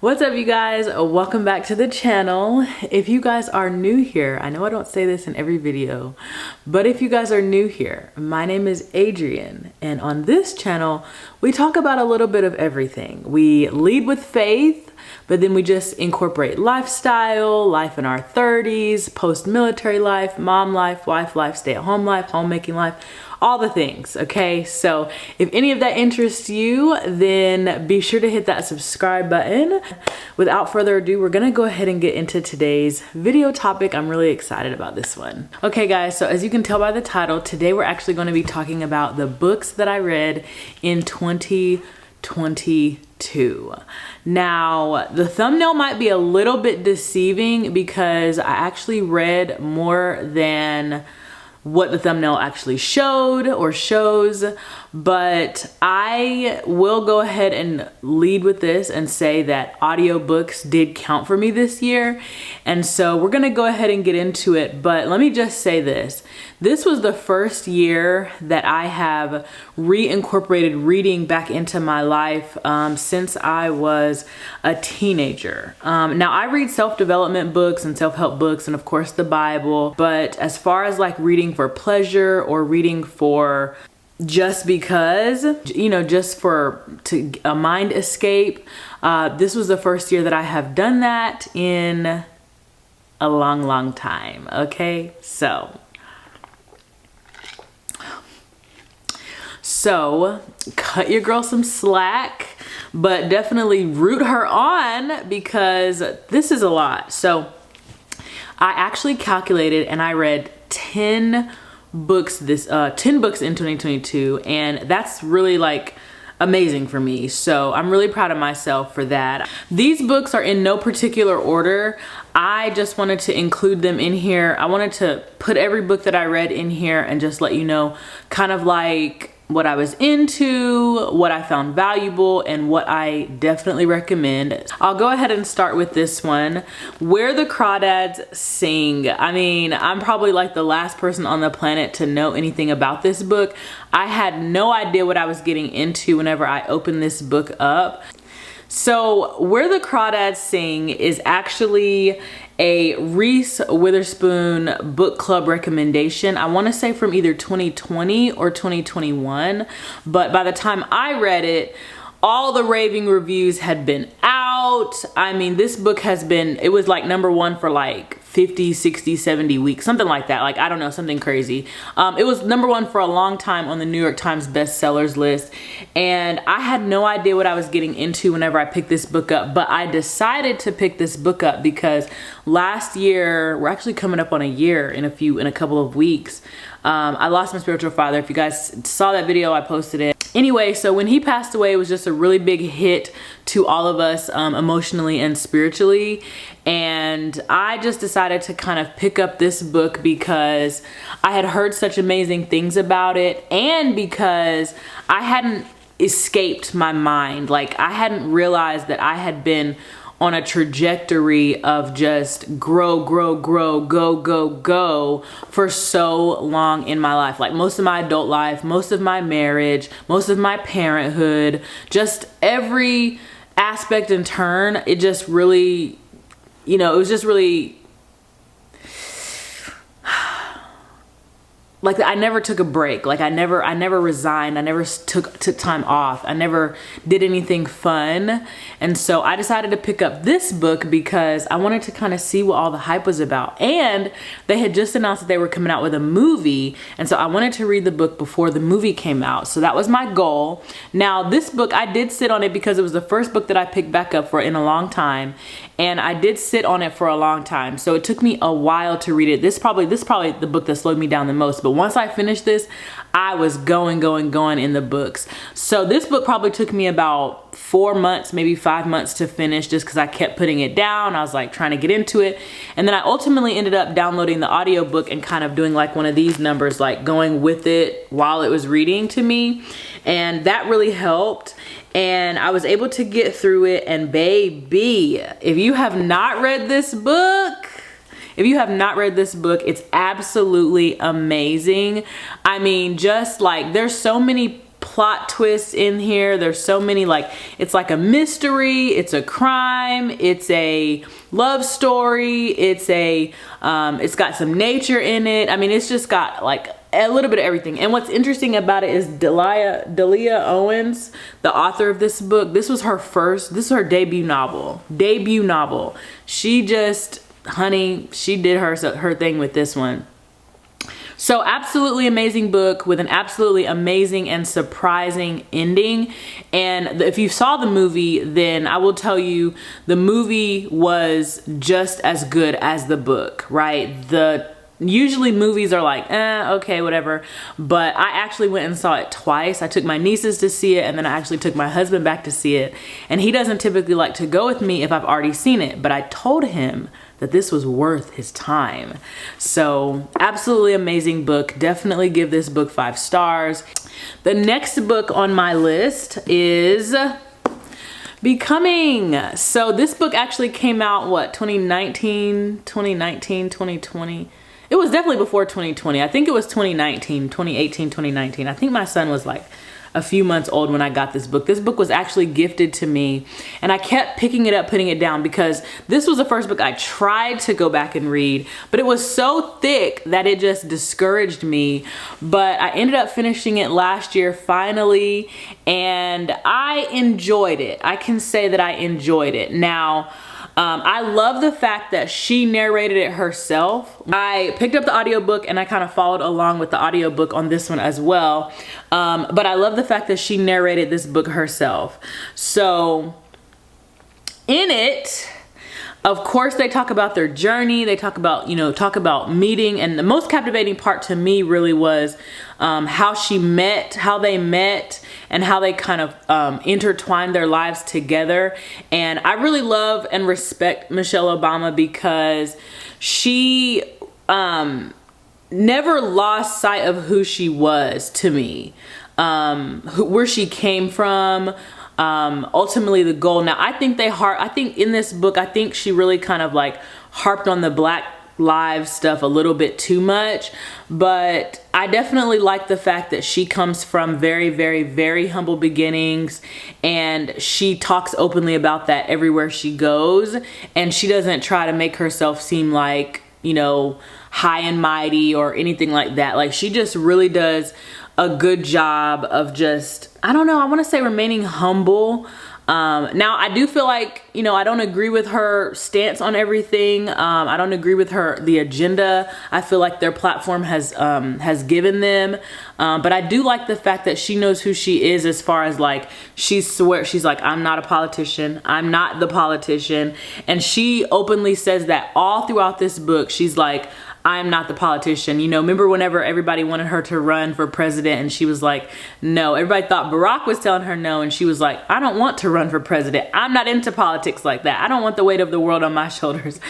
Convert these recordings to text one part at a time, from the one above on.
What's up, you guys? Welcome back to the channel. If you guys are new here, I know I don't say this in every video, but if you guys are new here, my name is Adrienne, and on this channel, we talk about a little bit of everything. We lead with faith, but then we just incorporate lifestyle, life in our 30s, post-military life, mom life, wife life, stay-at-home life, homemaking life, all the things, okay? So if any of that interests you, then be sure to hit that subscribe button. Without further ado, we're gonna go ahead and get into today's video topic. I'm really excited about this one. Okay guys, so as you can tell by the title, today we're actually gonna be talking about the books that I read in 2022. Now, the thumbnail might be a little bit deceiving because I actually read more than what the thumbnail actually showed or shows, but I will go ahead and lead with this and say that audiobooks did count for me this year. And so we're gonna go ahead and get into it, but let me just say this. This was the first year that I have reincorporated reading back into my life since I was a teenager. Now I read self-development books and self-help books and of course the Bible, but as far as like reading for pleasure or reading for just because, you know, just for a mind escape, this was the first year that I have done that in a long time. Okay, so cut your girl some slack, but definitely root her on because this is a lot. So I actually calculated and I read 10 books in 2022, and that's really like amazing for me. So I'm really proud of myself for that. These books are in no particular order. I just wanted to include them in here. I wanted to put every book that I read in here and just let you know kind of like what I was into, what I found valuable, and what I definitely recommend. I'll go ahead and start with this one, Where the Crawdads Sing. I mean, I'm probably like the last person on the planet to know anything about this book. I had no idea what I was getting into whenever I opened this book up. So Where the Crawdads Sing is actually a Reese Witherspoon book club recommendation. I want to say from either 2020 or 2021, but by the time I read it, all the raving reviews had been out. I mean, this book has been, it was like #1 for like 50, 60, 70 weeks, something like that. Like, I don't know, something crazy. It was #1 for a long time on the New York Times bestsellers list. And I had no idea what I was getting into whenever I picked this book up, but I decided to pick this book up because last year, we're actually coming up on a year in a couple of weeks. I lost my spiritual father. If you guys saw that video, I posted it. Anyway, so when he passed away, it was just a really big hit to all of us emotionally and spiritually. And I just decided to kind of pick up this book because I had heard such amazing things about it and because I hadn't escaped my mind. Like, I hadn't realized that I had been on a trajectory of just grow, go for so long in my life. Like most of my adult life, most of my marriage, most of my parenthood, just every aspect and turn, it just really, you know, it was just really, like I never took a break. Like I never resigned. I never took time off. I never did anything fun. And so I decided to pick up this book because I wanted to kind of see what all the hype was about. And they had just announced that they were coming out with a movie. And so I wanted to read the book before the movie came out. So that was my goal. Now this book, I did sit on it because it was the first book that I picked back up for in a long time. And I did sit on it for a long time. So it took me a while to read it. This is probably the book that slowed me down the most. But once I finished this, I was going in the books. So this book probably took me about 4 months, maybe 5 months to finish just because I kept putting it down. I was like trying to get into it. And then I ultimately ended up downloading the audiobook and kind of doing like one of these numbers, like going with it while it was reading to me. And that really helped. And I was able to get through it. And baby, if you have not read this book, it's absolutely amazing. I mean, just like there's so many plot twists in here. There's so many, like, it's like a mystery, it's a crime, it's a love story, it's got some nature in it. I mean, it's just got like a little bit of everything. And what's interesting about it is Delia Owens, the author of this book, this was her debut novel. She just, honey, she did her thing with this one. So absolutely amazing book with an absolutely amazing and surprising ending. And if you saw the movie, then I will tell you the movie was just as good as the book, right? Usually movies are like, okay, whatever. But I actually went and saw it twice. I took my nieces to see it, and then I actually took my husband back to see it. And he doesn't typically like to go with me if I've already seen it, but I told him that this was worth his time. So absolutely amazing book. Definitely give this book 5 stars. The next book on my list is Becoming. So this book actually came out, what, 2019, 2020? It was definitely before 2020. I think it was 2018, 2019. I think my son was like a few months old when I got this book. This book was actually gifted to me, and I kept picking it up, putting it down, because this was the first book I tried to go back and read, but it was so thick that it just discouraged me. But I ended up finishing it last year finally, and I enjoyed it. I can say that I enjoyed it. Now, I love the fact that she narrated it herself. I picked up the audiobook and I kind of followed along with the audiobook on this one as well. But I love the fact that she narrated this book herself. So in it, of course, they talk about their journey. They talk about, meeting. And the most captivating part to me really was how they met, and how they kind of intertwined their lives together. And I really love and respect Michelle Obama because she never lost sight of who she was to me, where she came from. Ultimately the goal. Now I think in this book, I think she really kind of like harped on the Black Lives stuff a little bit too much, but I definitely like the fact that she comes from very, very, very humble beginnings, and she talks openly about that everywhere she goes, and she doesn't try to make herself seem like, high and mighty or anything like that. Like, she just really does a good job of just, I don't know, I want to say remaining humble. Now I do feel like, I don't agree with her stance on everything. I don't agree with the agenda. I feel like their platform has given them. But I do like the fact that she knows who she is, as far as like, she's like, I'm not a politician. I'm not the politician. And she openly says that all throughout this book. She's like, I'm not the politician. Remember whenever everybody wanted her to run for president and she was like, no. Everybody thought Barack was telling her no, and she was like, I don't want to run for president. I'm not into politics like that. I don't want the weight of the world on my shoulders.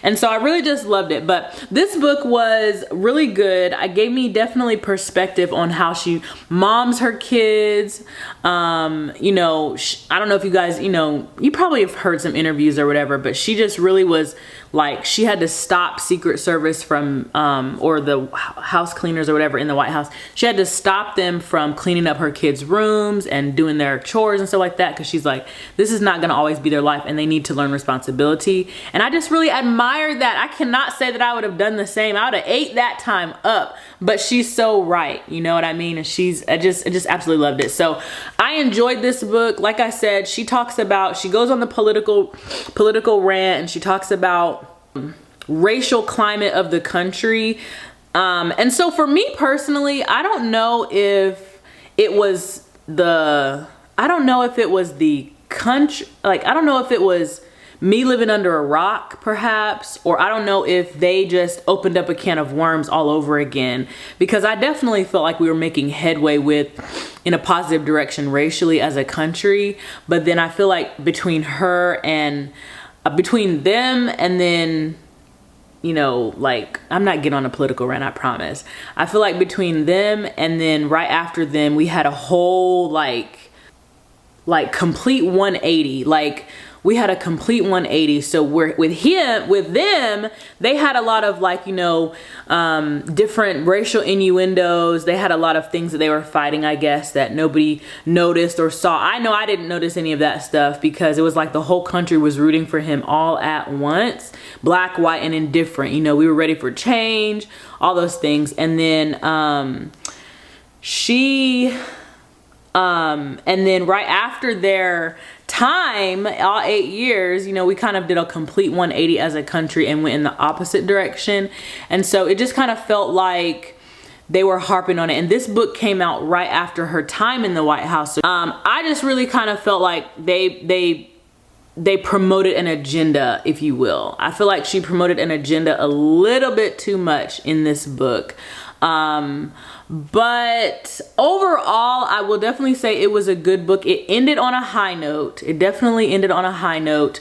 And so I really just loved it. But this book was really good. It gave me definitely perspective on how she moms her kids. I don't know if you guys, you probably have heard some interviews or whatever, but she just really was like, she had to stop Secret Service from, or the house cleaners or whatever in the White House. She had to stop them from cleaning up her kids' rooms and doing their chores and stuff like that, because she's like, this is not going to always be their life, and they need to learn responsibility. And I just really admired that. I cannot say that I would have done the same. I would have ate that time up, but she's so right. You know what I mean? And I just absolutely loved it. So I enjoyed this book. Like I said, she goes on the political rant, and she talks about racial climate of the country. And so for me personally, I don't know if it was the country, like, I don't know if it was me living under a rock, perhaps, or I don't know if they just opened up a can of worms all over again, because I definitely felt like we were making headway in a positive direction racially as a country. But then I feel like between them and then, like, I'm not getting on a political rant, I promise. I feel like between them and then right after them, we had a whole like complete 180. Like, we had a complete 180. So with them, they had a lot of like, you know, different racial innuendos. They had a lot of things that they were fighting, I guess, that nobody noticed or saw. I know I didn't notice any of that stuff because it was like the whole country was rooting for him all at once, black, white, and indifferent. You know, we were ready for change, all those things. And then and then right after their time, all 8 years, you know, we kind of did a complete 180 as a country and went in the opposite direction. And so it just kind of felt like they were harping on it. And this book came out right after her time in the White House. So, I just really kind of felt like they promoted an agenda, if you will. I feel like she promoted an agenda a little bit too much in this book. But overall, I will definitely say it was a good book. It ended on a high note. It definitely ended on a high note.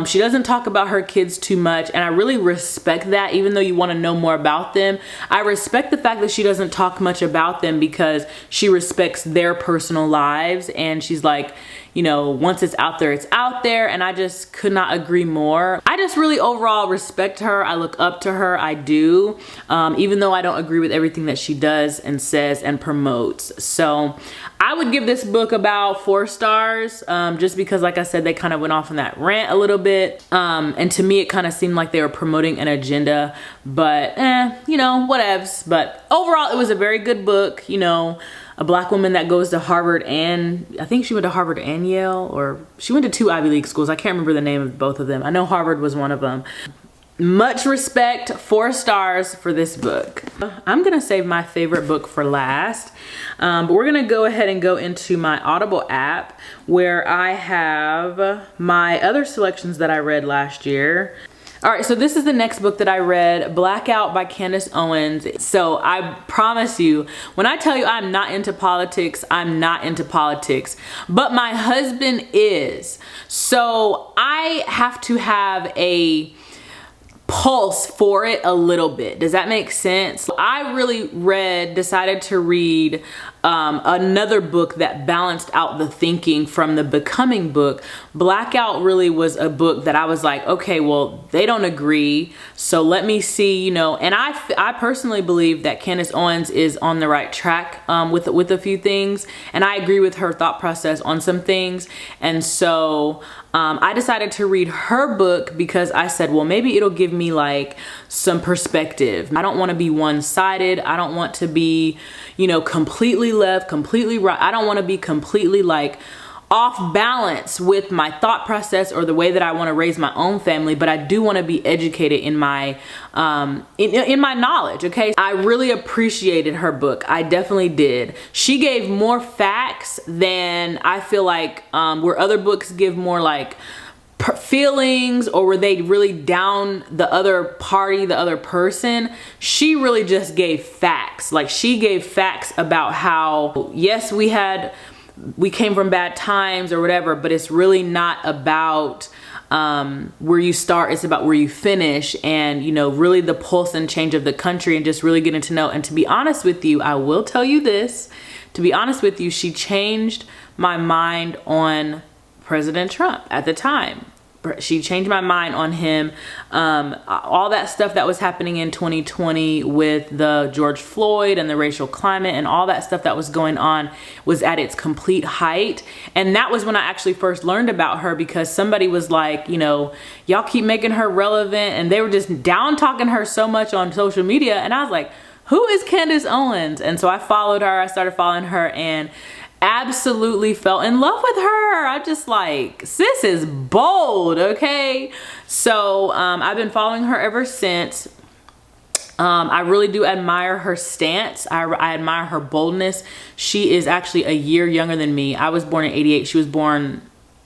She doesn't talk about her kids too much, and I really respect that. Even though you want to know more about them, I respect the fact that she doesn't talk much about them because she respects their personal lives, and she's like, you know, once it's out there, it's out there. And I just could not agree more. I just really overall respect her. I look up to her. I do. Even though I don't agree with everything that she does and says and promotes. So I would give this book about 4 stars, just because, like I said, they kind of went off on that rant a little bit. And to me, it kind of seemed like they were promoting an agenda, but you know, whatevs. But overall, it was a very good book. You know, a black woman that goes to Harvard, and I think she went to Harvard and Yale, or she went to 2 Ivy League schools. I can't remember the name of both of them. I know Harvard was one of them. Much respect, 4 stars for this book. I'm gonna save my favorite book for last, but we're gonna go ahead and go into my Audible app where I have my other selections that I read last year. All right, so this is the next book that I read, Blackout by Candace Owens. So I promise you, when I tell you I'm not into politics, I'm not into politics, but my husband is. So I have to have a pulse for it a little bit. Does that make sense? I really decided to read another book that balanced out the thinking from the Becoming book. Blackout really was a book that I was like, okay, well, they don't agree, so let me see, you know. And I personally believe that Candace Owens is on the right track with a few things, and I agree with her thought process on some things. And so I decided to read her book because I said, well, maybe it'll give me like some perspective. I don't want to be one-sided. I don't want to be, you know, completely left, completely right. I don't want to be completely like off balance with my thought process or the way that I want to raise my own family, but I do want to be educated in my in my knowledge. Okay, I really appreciated her book. I definitely did. She gave more facts than I feel like where other books give more like feelings, or were they really down the other party, the other person. She really just gave facts. Like, she gave facts about how, yes, we came from bad times or whatever, but it's really not about where you start, it's about where you finish, and, you know, really the pulse and change of the country, and just really getting to know. And to be honest with you, I will tell you this, to be honest with you, she changed my mind on President Trump at the time. She changed my mind on him. All that stuff that was happening in 2020 with the George Floyd and the racial climate and all that stuff that was going on was at its complete height. And that was when I actually first learned about her, because somebody was like, you know, y'all keep making her relevant, and they were just down talking her so much on social media. And I was like, who is Candace Owens? And so I followed her. I started following her and absolutely fell in love with her. I just like, sis is bold, okay? So I've been following her ever since. I really do admire her stance. I admire her boldness. She is actually a year younger than me. I was born in '88. She was born,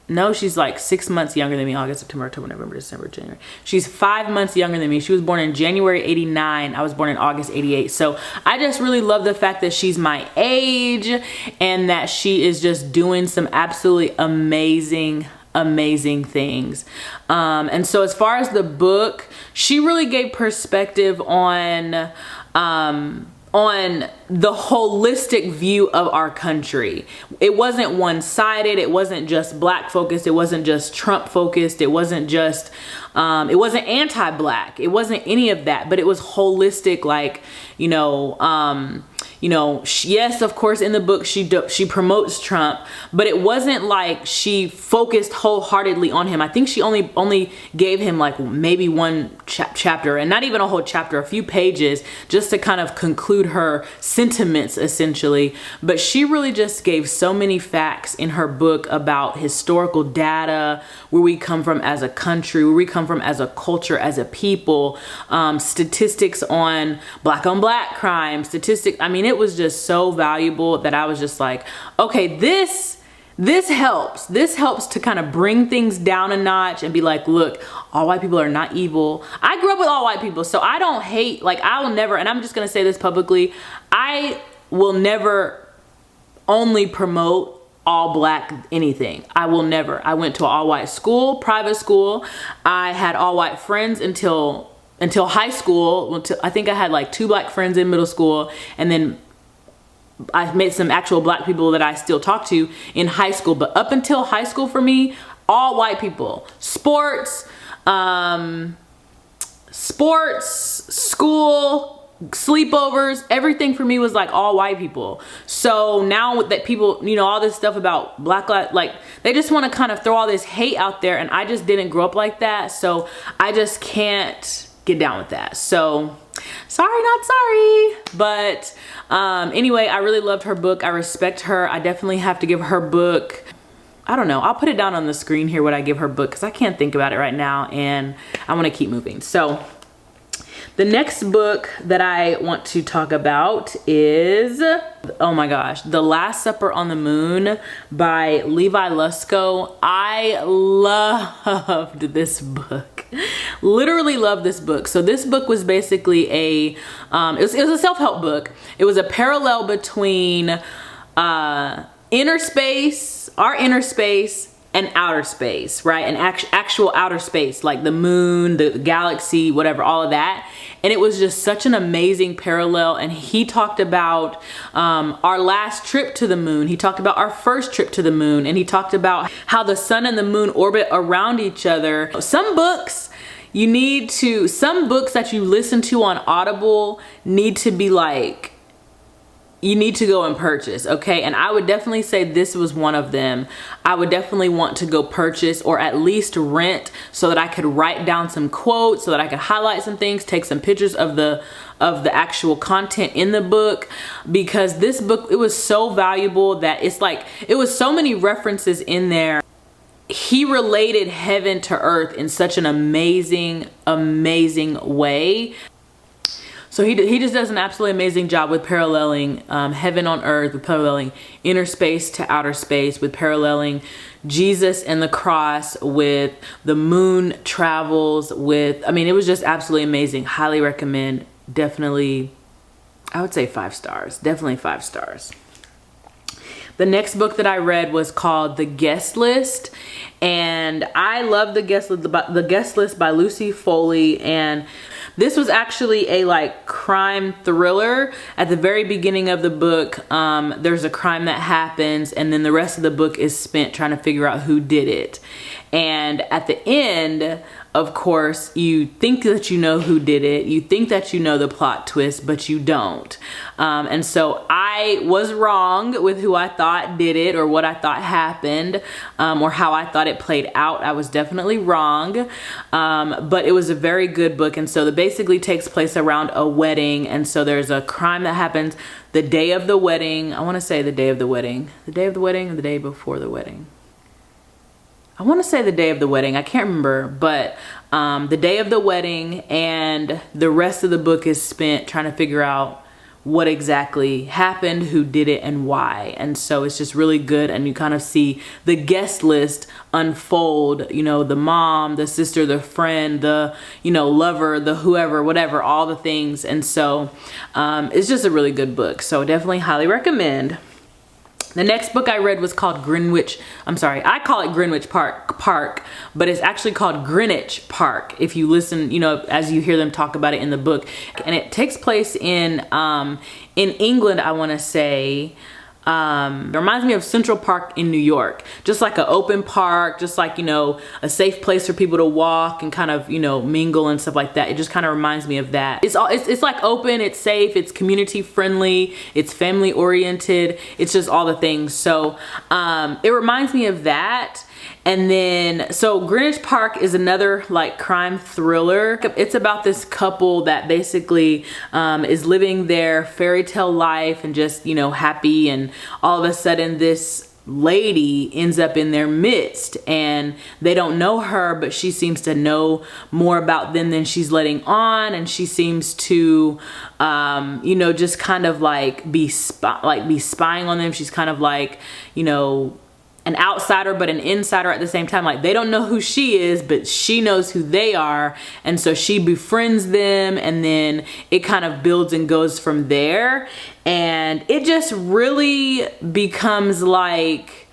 no, she's like 6 months younger than me. August, September, October, November, December, January. She's 5 months younger than me. She was born in January '89. I was born in August '88. So I just really love the fact that she's my age and that she is just doing some absolutely amazing things. And so as far as the book, she really gave perspective on on the holistic view of our country. It wasn't one-sided. It wasn't just black focused. It wasn't just Trump focused. It wasn't just, it wasn't anti-black. It wasn't any of that, but it was holistic. Like, yes, of course, in the book, she promotes Trump, but it wasn't like she focused wholeheartedly on him. I think she only gave him like maybe one chapter, and not even a whole chapter, a few pages, just to kind of conclude her sentiments, essentially. But she really just gave so many facts in her book about historical data, where we come from as a country, where we come from as a culture, as a people, statistics on black crime, statistics. I mean, it was just so valuable that I was just like, okay, this helps. This helps to kind of bring things down a notch and be like, look, all white people are not evil. I grew up with all white people, so I don't hate, like, I will never, and I'm just going to say this publicly, I will never only promote all black anything. I will never. I went to an all white school, private school. I had all white friends until high school. I think I had like 2 black friends in middle school, and then I met some actual black people that I still talk to in high school. But up until high school, for me, all white people. Sports, school, sleepovers, everything for me was like all white people. So now that people, all this stuff about black lives, like, they just want to kind of throw all this hate out there, and I just didn't grow up like that, so I just can't get down with that. So sorry, not sorry. But anyway, I really loved her book. I respect her. I definitely have to give her book, I don't know, I'll put it down on the screen here what I give her book, because I can't think about it right now and I want to keep moving. So the next book that I want to talk about is, oh my gosh, The Last Supper on the Moon by Levi Lusko. I loved this book. Literally loved this book. So this book was basically it was a self-help book. It was a parallel between inner space, our inner space, and outer space, right? And actual outer space, like the moon, the galaxy, whatever, all of that. And it was just such an amazing parallel. And he talked about our last trip to the moon. He talked about our first trip to the moon. And he talked about how the sun and the moon orbit around each other. Some books that you listen to on Audible need to be like, you need to go and purchase, okay? And I would definitely say this was one of them. I would definitely want to go purchase, or at least rent, so that I could write down some quotes, so that I could highlight some things, take some pictures of the actual content in the book, because this book, it was so valuable that it's like, it was so many references in there. He related heaven to earth in such an amazing, amazing way. So he just does an absolutely amazing job with paralleling heaven on earth, with paralleling inner space to outer space, with paralleling Jesus and the cross, with the moon travels, with, I mean, it was just absolutely amazing. Highly recommend. Definitely, I would say 5 stars. Definitely 5 stars. The next book that I read was called The Guest List, and I love The Guest List by Lucy Foley. And this was actually a like crime thriller. At the very beginning of the book, there's a crime that happens, and then the rest of the book is spent trying to figure out who did it. And at the end, of course, you think that you know who did it. You think that you know the plot twist, but you don't. And so I was wrong with who I thought did it, or what I thought happened, or how I thought it played out. I was definitely wrong. But it was a very good book. And so it basically takes place around a wedding. And so there's a crime that happens the day of the wedding. I want to say the day of the wedding. The day of the wedding, or the day before the wedding? I want to say the day of the wedding. I can't remember, but the day of the wedding, and the rest of the book is spent trying to figure out what exactly happened, who did it, and why. And so it's just really good, and you kind of see the guest list unfold, you know, the mom, the sister, the friend, the, you know, lover, the whoever, whatever, all the things. And so it's just a really good book. So definitely highly recommend. The next book I read was called I call it Greenwich Park, but it's actually called Greenwich Park if you listen, you know, as you hear them talk about it in the book. And it takes place in England, I want to say. It reminds me of Central Park in New York, just like an open park, just like, you know, a safe place for people to walk and kind of, you know, mingle and stuff like that. It just kind of reminds me of that. It's like open, it's safe, it's community friendly, it's family oriented, it's just all the things. So it reminds me of that. And then, so Greenwich Park is another like crime thriller. It's about this couple that basically is living their fairy tale life and just, you know, happy. And all of a sudden this lady ends up in their midst and they don't know her, but she seems to know more about them than she's letting on. And she seems to, you know, just kind of like be spying on them. She's kind of like, you know, an outsider but an insider at the same time. Like, they don't know who she is, but she knows who they are, and so she befriends them, and then it kind of builds and goes from there. And it just really becomes like,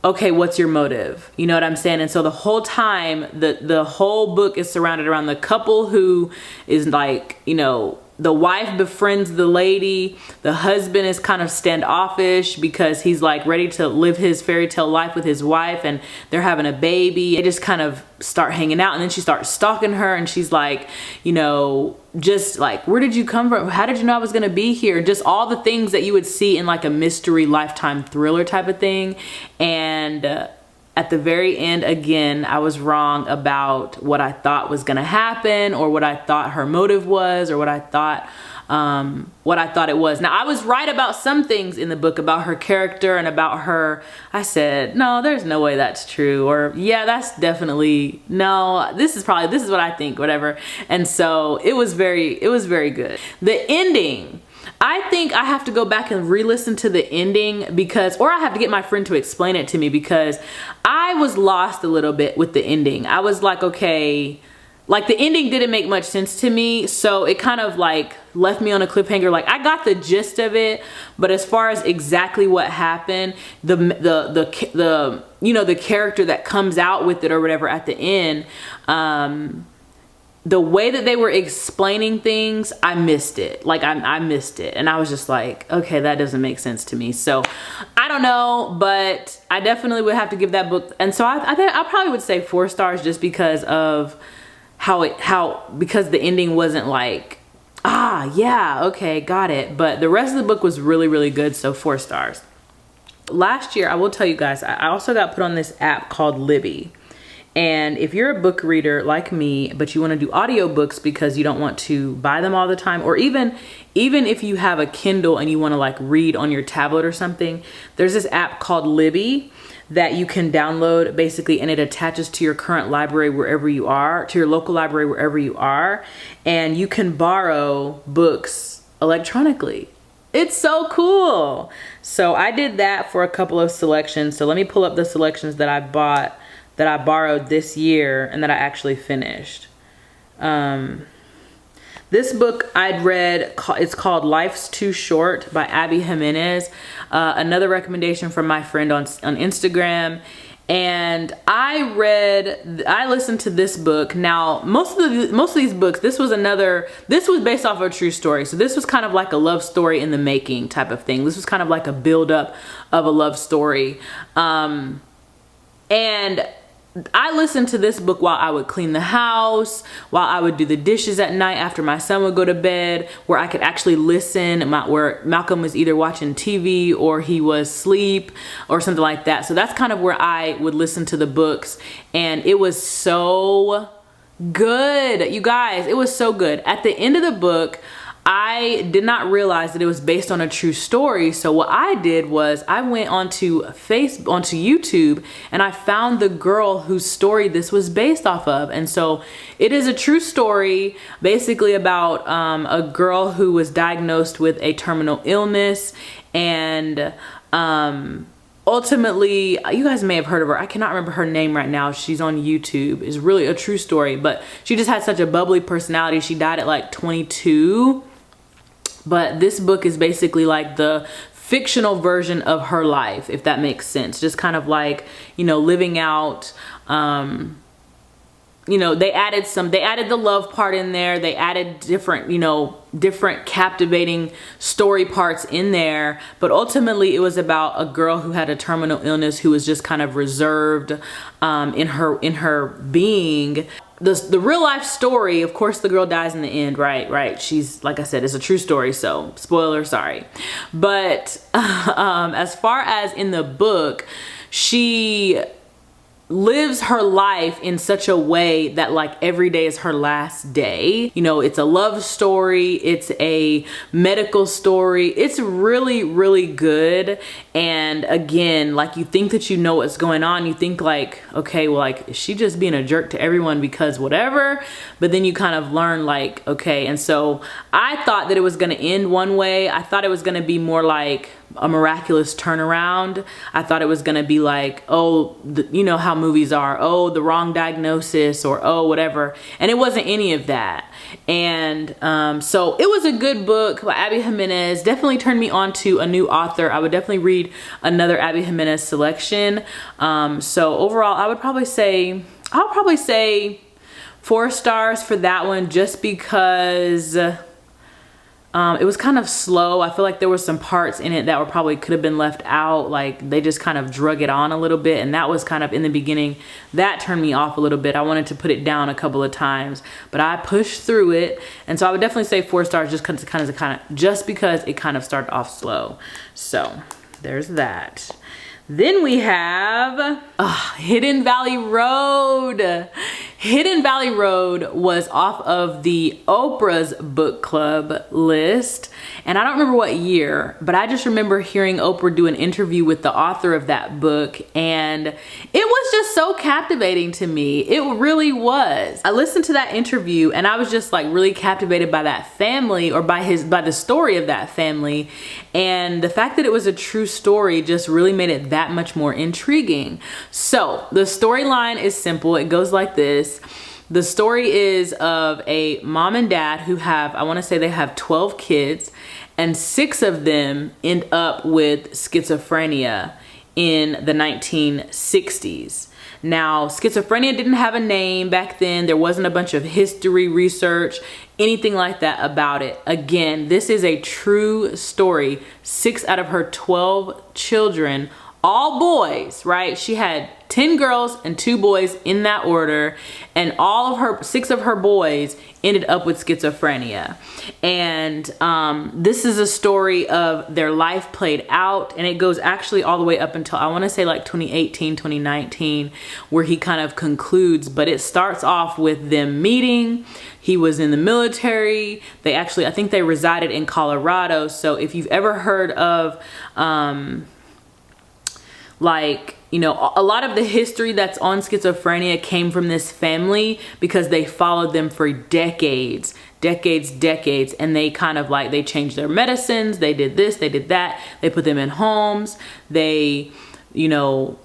okay, what's your motive? You know what I'm saying? And so the whole time, the whole book is surrounded around the couple who is like, you know, the wife befriends the lady. The husband is kind of standoffish because he's like ready to live his fairy tale life with his wife, and they're having a baby. They just kind of start hanging out, and then she starts stalking her, and she's like, you know, just like, where did you come from? How did you know I was gonna be here? Just all the things that you would see in like a mystery Lifetime thriller type of thing. And at the very end, again, I was wrong about what I thought was gonna happen, or what I thought her motive was, or what I thought it was. Now, I was right about some things in the book about her character and about her. I said, no, there's no way that's true, or yeah, that's definitely, no, this is what I think, whatever. And so it was very good. The ending, I think I have to go back and re-listen to the ending or I have to get my friend to explain it to me, because I was lost a little bit with the ending. I was like, okay, like the ending didn't make much sense to me. So it kind of like left me on a cliffhanger. Like, I got the gist of it, but as far as exactly what happened, the you know, the character that comes out with it or whatever at the end, the way that they were explaining things, I missed it. Like, I missed it. And I was just like, okay, that doesn't make sense to me. So I don't know, but I definitely would have to give that book. And so I think I probably would say 4 stars, just because of because the ending wasn't like, yeah, okay, got it. But the rest of the book was really, really good. So 4 stars. Last year, I will tell you guys, I also got put on this app called Libby. And if you're a book reader like me, but you want to do audiobooks because you don't want to buy them all the time, or even if you have a Kindle and you want to like read on your tablet or something, there's this app called Libby that you can download basically, and it attaches to your current library wherever you are, to your local library wherever you are, and you can borrow books electronically. It's so cool. So I did that for a couple of selections. So let me pull up the selections that I borrowed this year and that I actually finished. This book I'd read, it's called Life's Too Short by Abby Jimenez. Another recommendation from my friend on Instagram. And I listened to this book. Now, most of these books, this was based off of a true story. So this was kind of like a love story in the making type of thing. This was kind of like a build up of a love story. And I listened to this book while I would clean the house, while I would do the dishes at night after my son would go to bed, where I could actually listen, where Malcolm was either watching TV or he was asleep or something like that. So that's kind of where I would listen to the books. And it was so good, you guys. It was so good. At the end of the book, I did not realize that it was based on a true story. So what I did was I went onto YouTube, and I found the girl whose story this was based off of. And so it is a true story, basically about a girl who was diagnosed with a terminal illness, and ultimately, you guys may have heard of her. I cannot remember her name right now. She's on YouTube. It's really a true story, but she just had such a bubbly personality. She died at like 22. But this book is basically like the fictional version of her life, if that makes sense. Just kind of like, you know, living out, you know, they added the love part in there. They added different, you know, different captivating story parts in there. But ultimately it was about a girl who had a terminal illness, who was just kind of reserved in her being. The real life story, of course, the girl dies in the end, right? She's, like I said, it's a true story, so spoiler, sorry. But as far as in the book, she lives her life in such a way that like every day is her last day. You know, it's a love story, it's a medical story. It's really, really good. And again, like, you think that you know what's going on. You think like, okay, well, like, is she just being a jerk to everyone because whatever? But then you kind of learn like, okay. And so I thought that it was going to end one way. I thought it was going to be more like a miraculous turnaround. I thought it was going to be like, oh, you know how movies are, oh, the wrong diagnosis, or oh, whatever. And it wasn't any of that. And so it was a good book by Abby Jimenez. Definitely turned me on to a new author. I would definitely read another Abby Jimenez selection. So overall, I'll probably say 4 stars for that one, just because it was kind of slow. I feel like there were some parts in it that could have been left out. Like, they just kind of drug it on a little bit, and that was kind of in the beginning. That turned me off a little bit. I wanted to put it down a couple of times, but I pushed through it. And so I would definitely say 4 stars, just because it kind of started off slow. So there's that. Then we have Hidden Valley Road. Hidden Valley Road was off of the Oprah's book club list. And I don't remember what year, but I just remember hearing Oprah do an interview with the author of that book. And it was just so captivating to me. It really was. I listened to that interview and I was just like really captivated by that family, or by the story of that family. And the fact that it was a true story just really made it that much more intriguing. So the storyline is simple. It goes like this. The story is of a mom and dad who have, I want to say they have 12 kids, and 6 of them end up with schizophrenia in the 1960s. Now, schizophrenia didn't have a name back then. There wasn't a bunch of history research, anything like that about it. Again, this is a true story. 6 out of her 12 children, all boys, right? She had 10 girls and 2 boys in that order, and 6 of her boys ended up with schizophrenia. And this is a story of their life played out, and it goes actually all the way up until, I want to say, like 2018, 2019, where he kind of concludes. But it starts off with them meeting. He was in the military. They actually, I think they resided in Colorado. So if you've ever heard of like, you know, a lot of the history that's on schizophrenia came from this family, because they followed them for decades, and they kind of like, they changed their medicines, they did this, they did that, they put them in homes, they, you know,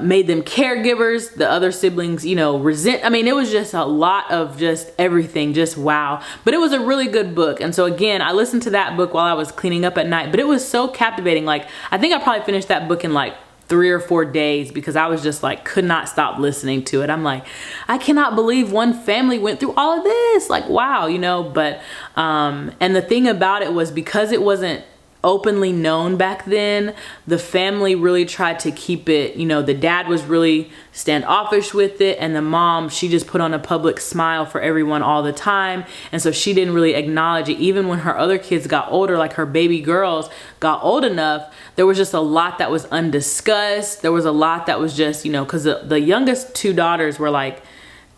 made them caregivers. The other siblings, you know, I mean, it was just a lot of just everything, just wow. But it was a really good book. And so again, I listened to that book while I was cleaning up at night, but it was so captivating. Like, I think I probably finished that book in like 3 or 4 days, because I was just like, could not stop listening to it. I'm like, I cannot believe one family went through all of this. Like, wow, you know. But and the thing about it was, because it wasn't openly known back then, the family really tried to keep it, you know, the dad was really standoffish with it, and the mom, she just put on a public smile for everyone all the time. And so she didn't really acknowledge it. Even when her other kids got older, like her baby girls got old enough, there was just a lot that was undiscussed. There was a lot that was just, you know, because the youngest 2 daughters were like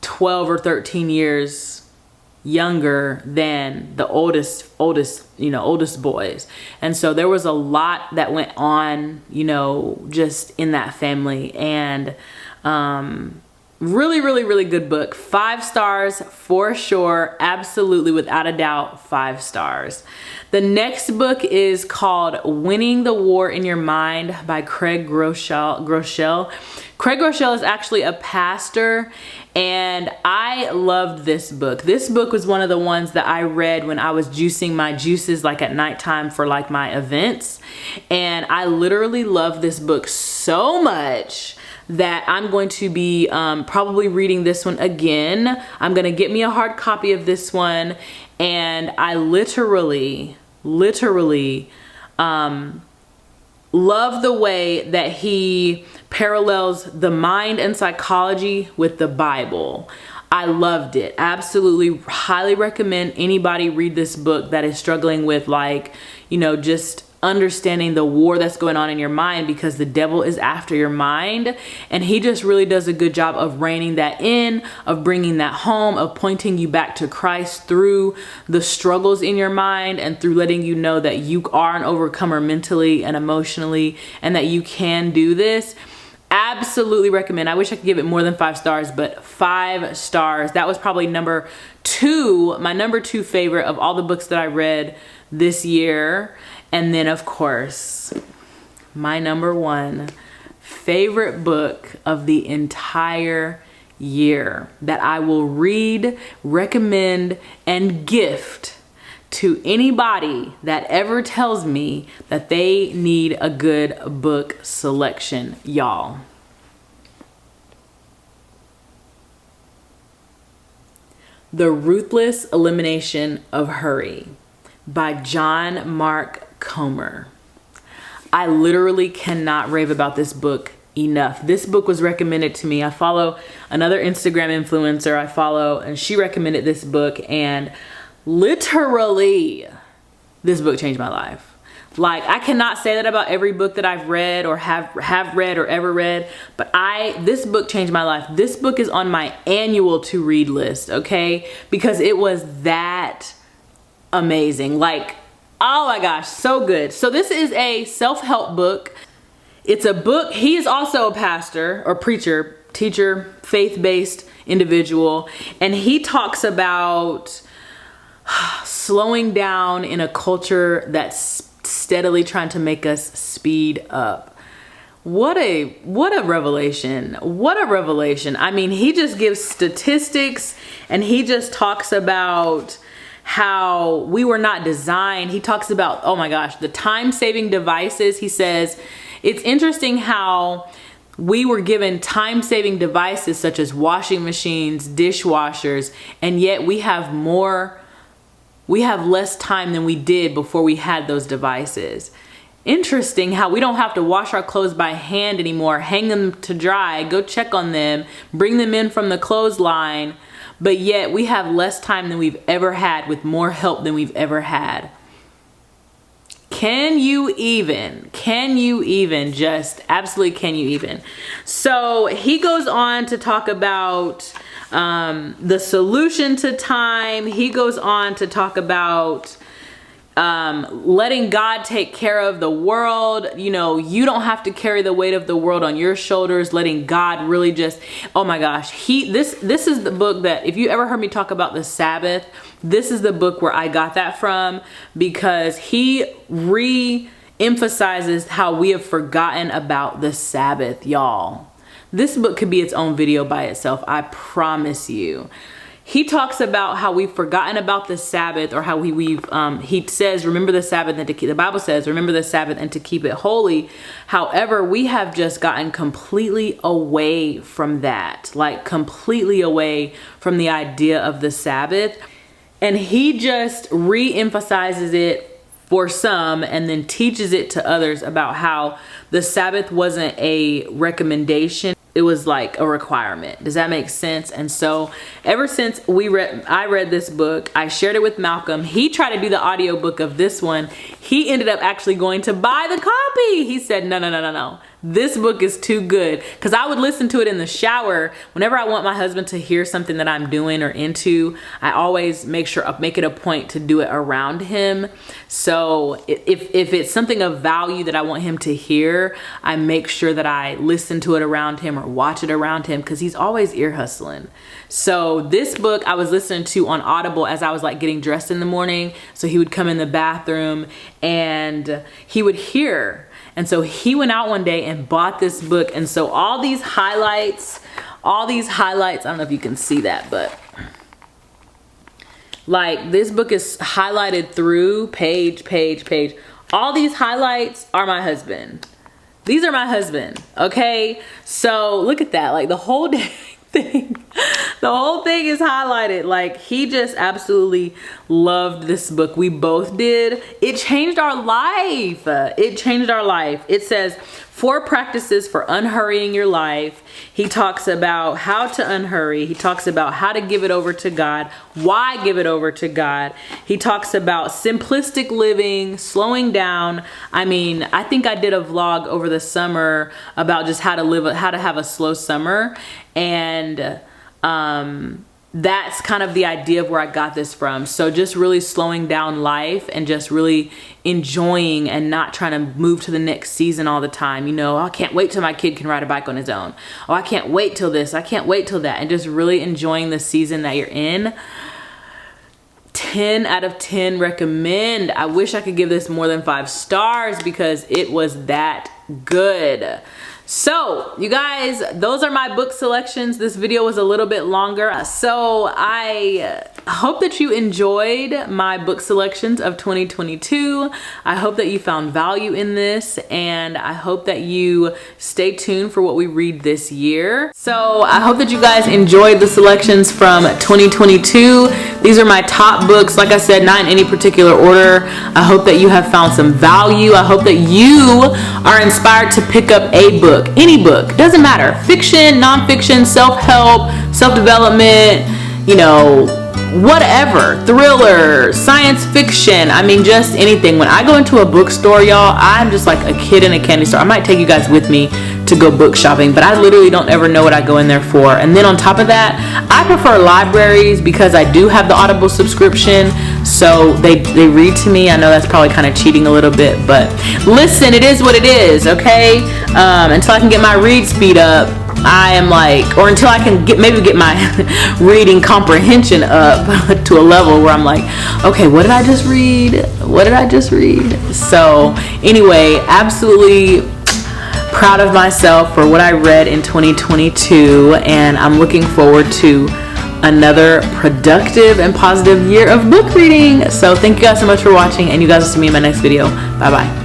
12 or 13 years younger than the oldest boys. And so there was a lot that went on, you know, just in that family. And Really, really, really good book. 5 stars for sure. Absolutely, without a doubt, 5 stars. The next book is called Winning the War in Your Mind by Craig Groeschel. Craig Groeschel is actually a pastor, and I loved this book. This book was one of the ones that I read when I was juicing my juices, like at nighttime for like my events. And I literally love this book so much that I'm going to be probably reading this one again. I'm gonna get me a hard copy of this one, and I literally love the way that he parallels the mind and psychology with the Bible. I loved it. Absolutely highly recommend anybody read this book that is struggling with, like, you know, just understanding the war that's going on in your mind, because the devil is after your mind, and he just really does a good job of reining that in, of bringing that home, of pointing you back to Christ through the struggles in your mind, and through letting you know that you are an overcomer mentally and emotionally, and that you can do this. Absolutely recommend. I wish I could give it more than 5 stars, but 5 stars. That was probably my number 2 favorite of all the books that I read this year. And then, of course, my number 1 favorite book of the entire year that I will read, recommend, and gift to anybody that ever tells me that they need a good book selection, y'all. The Ruthless Elimination of Hurry by John Mark Comer. I literally cannot rave about this book enough. This book was recommended to me. I follow another Instagram influencer and she recommended this book, and literally this book changed my life. Like, I cannot say that about every book that I've read or have read or ever read, but this book changed my life. This book is on my annual to read list, okay? Because it was that amazing. Like, oh my gosh, so good. So this is a self-help book. It's a book. He is also a pastor or preacher, teacher, faith-based individual. And he talks about slowing down in a culture that's steadily trying to make us speed up. What a revelation. What a revelation. I mean, he just gives statistics, and he just talks about how we were not designed. He talks about, oh my gosh, the time-saving devices. He says, it's interesting how we were given time-saving devices such as washing machines, dishwashers, and yet we have less time than we did before we had those devices. Interesting how we don't have to wash our clothes by hand anymore, hang them to dry, go check on them, bring them in from the clothesline, but yet we have less time than we've ever had with more help than we've ever had. Can you even, So he goes on to talk about the solution to time. He goes on to talk about letting God take care of the world. You know, you don't have to carry the weight of the world on your shoulders, letting God really just, oh my gosh. This is the book that, if you ever heard me talk about the Sabbath, this is the book where I got that from, because he re-emphasizes how we have forgotten about the Sabbath, y'all. This book could be its own video by itself, I promise you. He talks about how we've forgotten about the Sabbath, or how he says, remember the Sabbath, and the Bible says, remember the Sabbath and to keep it holy. However, we have just gotten completely away from that, like completely away from the idea of the Sabbath. And he just re-emphasizes it for some, and then teaches it to others about how the Sabbath wasn't a recommendation. It was like a requirement. Does that make sense? And so ever since I read this book, I shared it with Malcolm. He tried to do the audiobook of this one. He ended up actually going to buy the copy. He said, no. This book is too good, because I would listen to it in the shower. Whenever I want my husband to hear something that I'm doing or into, I always make it a point to do it around him. So if it's something of value that I want him to hear, I make sure that I listen to it around him or watch it around him, because he's always ear hustling. So this book I was listening to on Audible as I was like getting dressed in the morning. So he would come in the bathroom and he would hear. And so he went out one day and bought this book. And so all these highlights, I don't know if you can see that, but like this book is highlighted through page. All these highlights are my husband. These are my husband, okay? So look at that, like the whole thing is highlighted. Like he just absolutely loved this book. We both did. It changed our life. It says 4 practices for unhurrying your life. He talks about how to unhurry. He talks about how to give it over to God, why give it over to God. He talks about simplistic living, slowing down. I mean, I think I did a vlog over the summer about just how to have a slow summer. And that's kind of the idea of where I got this from. So just really slowing down life and just really enjoying and not trying to move to the next season all the time. You know, I can't wait till my kid can ride a bike on his own. Oh, I can't wait till this. I can't wait till that. And just really enjoying the season that you're in. 10 out of 10 recommend. I wish I could give this more than 5 stars because it was that good. So you guys, those are my book selections. This video was a little bit longer. So I hope that you enjoyed my book selections of 2022. I hope that you found value in this, and I hope that you stay tuned for what we read this year. So I hope that you guys enjoyed the selections from 2022. These are my top books. Like I said, not in any particular order. I hope that you have found some value. I hope that you are inspired to pick up a book. Any book, doesn't matter, fiction, nonfiction, self-help, self-development, you know, whatever, thriller, science fiction. I mean, just anything. When I go into a bookstore, y'all, I'm just like a kid in a candy store. I might take you guys with me to go book shopping, but I literally don't ever know what I go in there for. And then on top of that, I prefer libraries because I do have the Audible subscription, so they read to me. I know that's probably kind of cheating a little bit, but listen, it is what it is, okay? Until I can get my read speed up, I am like, or until I can maybe get my reading comprehension up to a level where I'm like, okay, what did I just read? So anyway, absolutely proud of myself for what I read in 2022, and I'm looking forward to another productive and positive year of book reading. So thank you guys so much for watching, and you guys will see me in my next video. Bye bye.